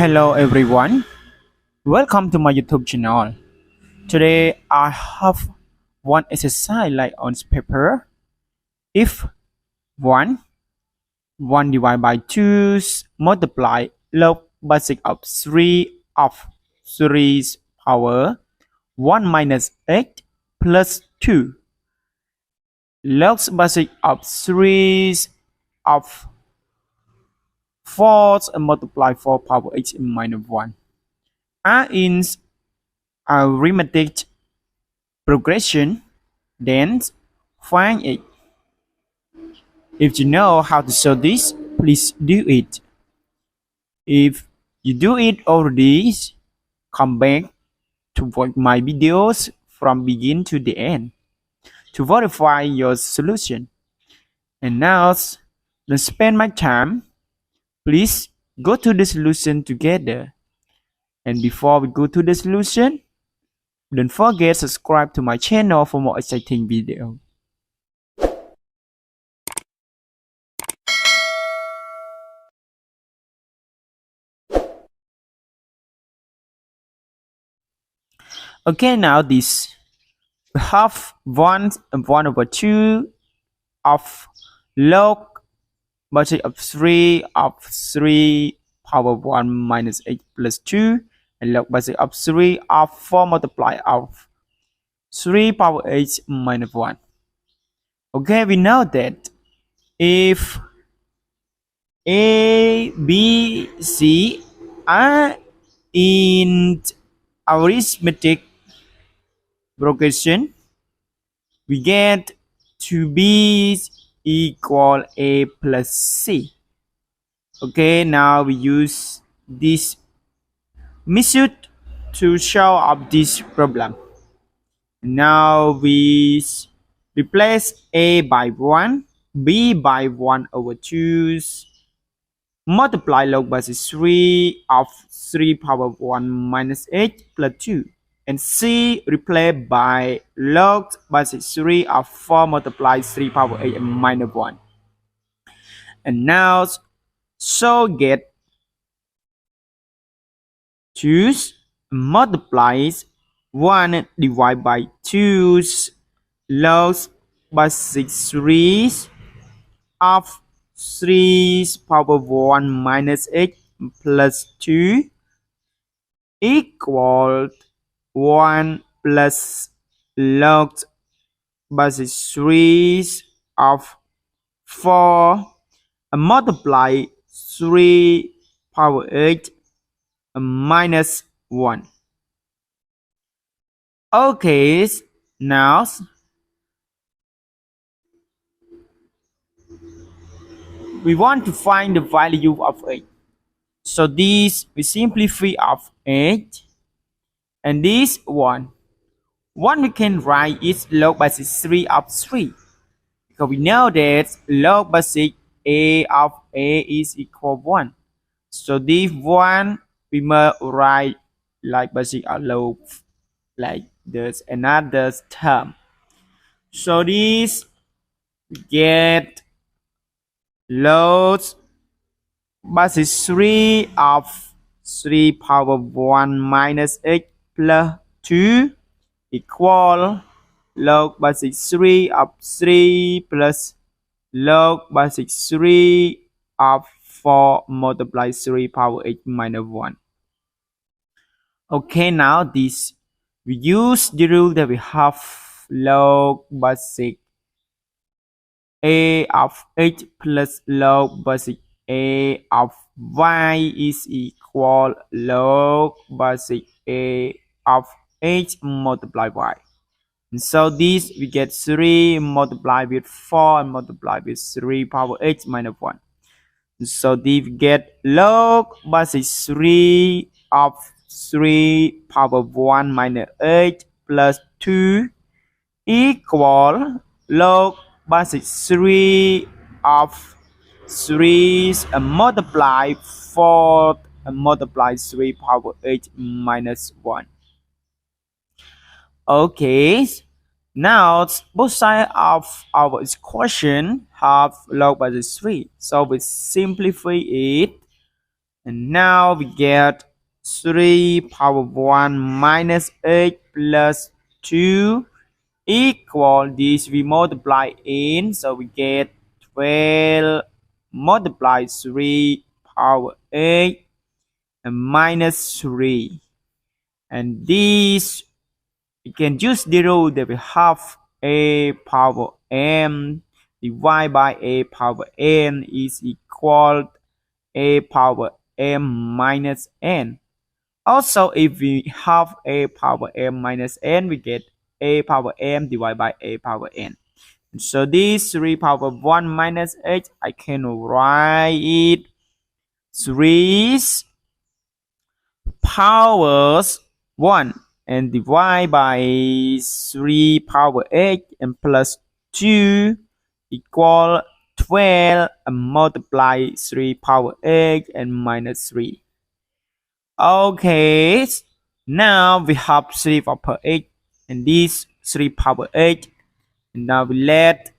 Hello everyone, welcome to my YouTube channel. Today I have one exercise like on paper. If 1 divided by 2 multiply log basic of 3 of 3's power 1 minus 8 plus 2 log basic of 3 of 4 multiply 4 power 8 minus 1 are in arithmetic progression, then find it. If you know how to solve this, please do it. If you do it already, come back to watch my videos from begin to the end to verify your solution. And now, don't spend my time. Please go to the solution together. And before we go to the solution, don't forget to subscribe to my channel for more exciting videos. Okay, now this we have 1 and 1 over 2 of log basic of 3 of 3 power 1 minus 8 plus 2 and log basic of 3 of 4 multiply of 3 power 8 minus 1. Okay, we know that if A, B, C are in arithmetic progression, we get to B equal A plus C. Okay, now we use this method to solve up this problem. Now we replace A by 1, B by 1 over 2, multiply log basis 3 of 3 power 1 minus 8 plus 2. And C replaced by log basis 3 of 4 multiply 3 power 8 minus 1. And now, so get 2 multiplies 1 divided by 2 log basis 3 of 3 power 1 minus 8 plus 2 equal 1 plus log basis 3 of 4 multiply 3 power 8 minus 1. Okay, now we want to find the value of 8. So this we simplify of 8 and this 1. 1 we can write is log basis 3 of 3 because we know that log basis A of A is equal 1. So this 1 we must write like basic of log like there's another term. So this we get log basis 3 of 3 power 1 minus 8 plus 2 equal log basis 3 of 3 plus log basis 3 of 4 multiply 3 power 8 minus 1. Okay, now this we use the rule that we have log basic A of 8 plus log basic A of y is equal log basic A of 8 multiply y. And so this we get 3 multiplied with 4 and multiplied with 3 power 8 minus 1. So this we get log basis 3 of 3 power 1 minus 8 plus 2 equal log basis 3 of 3 multiply 4 and multiply 3 power 8 minus 1. Okay, now both sides of our equation have log basis 3. So we simplify it. And now we get 3 power 1 minus 8 plus 2 equal this we multiply in, so we get 12 multiply 3 power 8 and minus 3. And this we can use the rule that we have a power m divided by a power n is equal a power m minus n. Also, if we have a power m minus n, we get a power m divided by a power n. So this 3 power 1 minus 8, I can write it 3 powers 1 and divide by 3 power 8 and plus 2 equal 12 and multiply 3 power 8 and minus 3. Okay, now we have 3 power 8 and this 3 power 8. And now we let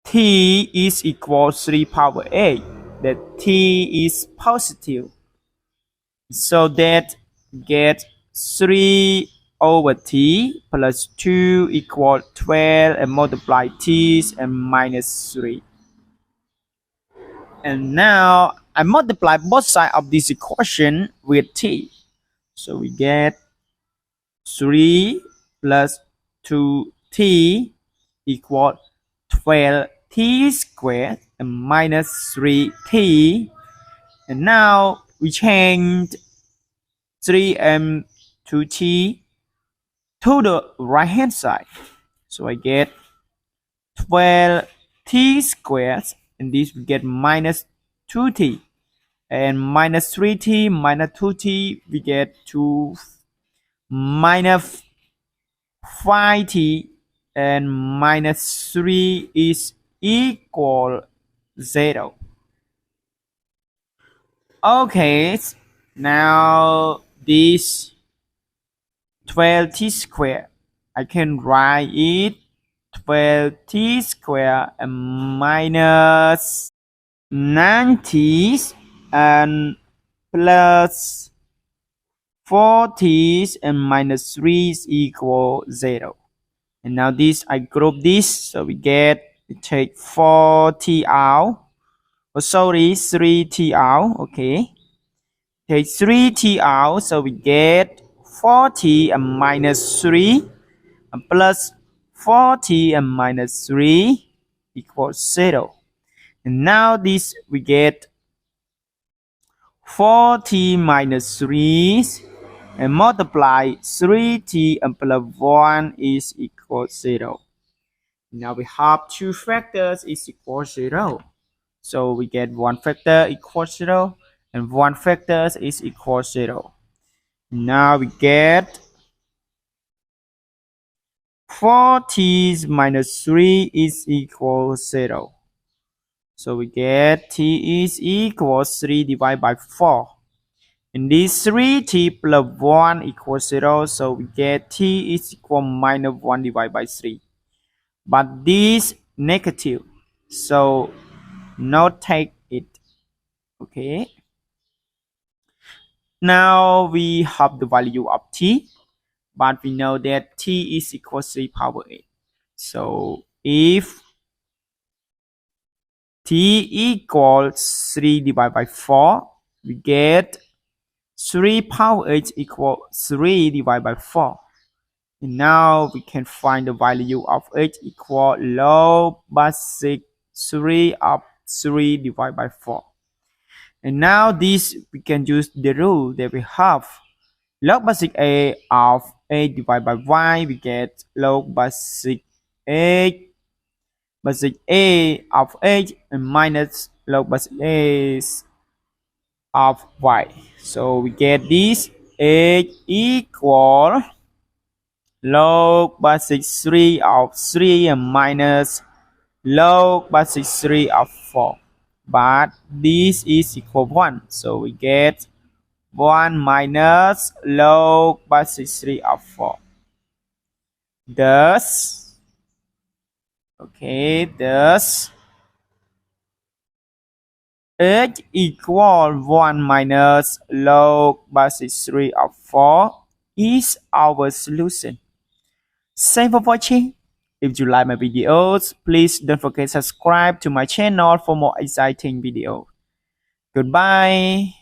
t is equal 3 power 8, that t is positive. So that get 3 over t plus 2 equal 12 and multiply t and minus 3. And now I multiply both sides of this equation with t. So we get 3 plus 2t equal 12t squared and minus 3t. And now we change 3 and 2t to the right hand side. So I get 12t squared and this we get minus 2t. And minus 3t minus 2t we get 2 minus 5t and minus 3 is equal 0. Okay, now this 12t squared, I can write it 12t squared and minus 9t and plus 4t and minus 3 is equal 0. And now this I group this, so we take 4t out. Oh, sorry, 3t out. Okay, take 3t out, so we get 4t and minus 3 and plus 4t and minus 3 equals 0. And now this we get 4t minus 3 and multiply 3t and plus 1 is equal 0. Now we have two factors is equal 0. So we get one factor equals 0 and one factor is equal 0. Now we get 4t minus 3 is equal 0. So we get t is equal 3 divided by 4. And this 3t plus 1 equals 0. So we get t is equal minus 1 divided by 3. But this negative. So not take it. Okay. Now we have the value of t. But we know that t is equal to 3 power 8. So if t equals 3 divided by 4, we get 3 power 8 equal 3 divided by 4. And now we can find the value of 8 equal log basic 3 of 3 divided by 4. And now this we can use the rule that we have. Log basic a of 8 divided by y, we get log basic 8 basic a of 8 and minus log basic a of y. So we get this 8 equal log basic 3 of 3 and minus log basic 3 of 4. But this is equal 1. So we get 1 minus log basic 3 of 4. Thus, okay, thus 8 equal 1 minus log basis 3 of 4 is our solution. Thanks for watching. If you like my videos, please don't forget to subscribe to my channel for more exciting videos. Goodbye.